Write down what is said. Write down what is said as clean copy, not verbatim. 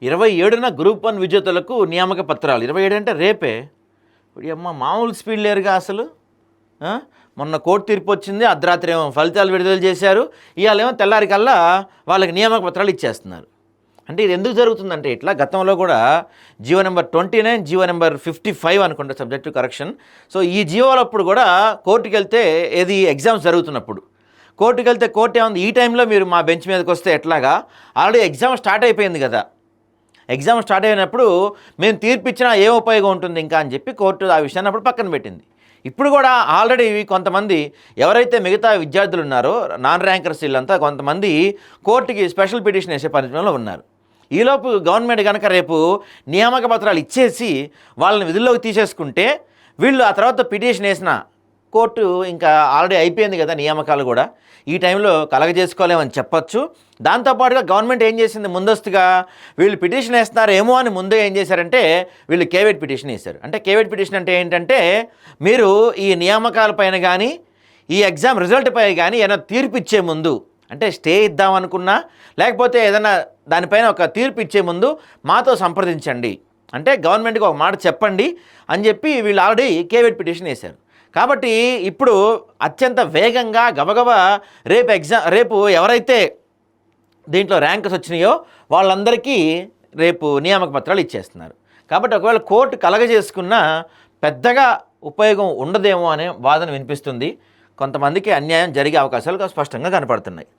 27న group 1 విజేతలకు నియామక పత్రాలు. 27 అంటే రేపే. ఇప్పుడు అమ్మ మామూలు స్పీడ్ లేరుగా అసలు. మొన్న కోర్టు తీర్పు వచ్చింది, అర్ధరాత్రి ఏమో ఫలితాలు విడుదల చేశారు, ఇవాళేమో తెల్లారికల్లా వాళ్ళకి నియామక పత్రాలు ఇచ్చేస్తున్నారు. అంటే ఇది ఎందుకు జరుగుతుందంటే ఇట్లా గతంలో కూడా జీవో నెంబర్ 29, జీవో నెంబర్ 55 అనుకుంటా, సబ్జెక్టు కరెక్షన్. సో ఈ జీవోలప్పుడు కూడా కోర్టుకు వెళ్తే ఏది ఎగ్జామ్స్ జరుగుతున్నప్పుడు కోర్టుకు వెళ్తే కోర్టు ఏముంది, ఈ టైంలో మీరు మా బెంచ్ మీదకి వస్తే ఎట్లాగా, ఆల్రెడీ ఎగ్జామ్ స్టార్ట్ అయిపోయింది కదా, ఎగ్జామ్ స్టార్ట్ అయినప్పుడు మేము తీర్పు ఇచ్చినా ఏం ఉపయోగం ఉంటుంది ఇంకా అని చెప్పి కోర్టు ఆ విషయాన్ని అప్పుడు పక్కన పెట్టింది. ఇప్పుడు కూడా ఆల్రెడీ కొంతమంది ఎవరైతే మిగతా విద్యార్థులు ఉన్నారో నాన్ ర్యాంకర్స్ వీళ్ళంతా కొంతమంది కోర్టుకి స్పెషల్ పిటిషన్ వేసే పరిస్థితిలో ఉన్నారు. ఈలోపు గవర్నమెంట్ కనుక రేపు నియామక పత్రాలు ఇచ్చేసి వాళ్ళని విధుల్లోకి తీసేసుకుంటే వీళ్ళు ఆ తర్వాత పిటిషన్ వేసిన కోర్టు ఇంకా ఆల్రెడీ అయిపోయింది కదా నియామకాలు కూడా, ఈ టైంలో కలగజేసుకోలేమని చెప్పచ్చు. దాంతోపాటుగా గవర్నమెంట్ ఏం చేసింది, ముందస్తుగా వీళ్ళు పిటిషన్ వేస్తున్నారేమో అని ముందే ఏం చేశారంటే వీళ్ళు కేవేట్ పిటిషన్ వేశారు. అంటే కేవేట్ పిటిషన్ అంటే ఏంటంటే, మీరు ఈ నియామకాలపైన కానీ ఈ ఎగ్జామ్ రిజల్ట్ పై కానీ ఏదైనా తీర్పు ఇచ్చే ముందు, అంటే స్టే ఇద్దామనుకున్నా లేకపోతే ఏదైనా దానిపైన ఒక తీర్పు ఇచ్చే ముందు మాతో సంప్రదించండి, అంటే గవర్నమెంట్కి ఒక మాట చెప్పండి అని చెప్పి వీళ్ళు ఆల్రెడీ కేవేట్ పిటిషన్ వేశారు. కాబట్టి ఇప్పుడు అత్యంత వేగంగా గబగబా రేపు ఎవరైతే దీంట్లో ర్యాంక్స్ వచ్చినాయో వాళ్ళందరికీ రేపు నియామక పత్రాలు ఇచ్చేస్తున్నారు. కాబట్టి ఒకవేళ కోర్టు కలగజేసుకున్నా పెద్దగా ఉపయోగం ఉండదేమో అనే వాదన వినిపిస్తుంది. కొంతమందికి అన్యాయం జరిగే అవకాశాలు స్పష్టంగా కనపడుతున్నాయి.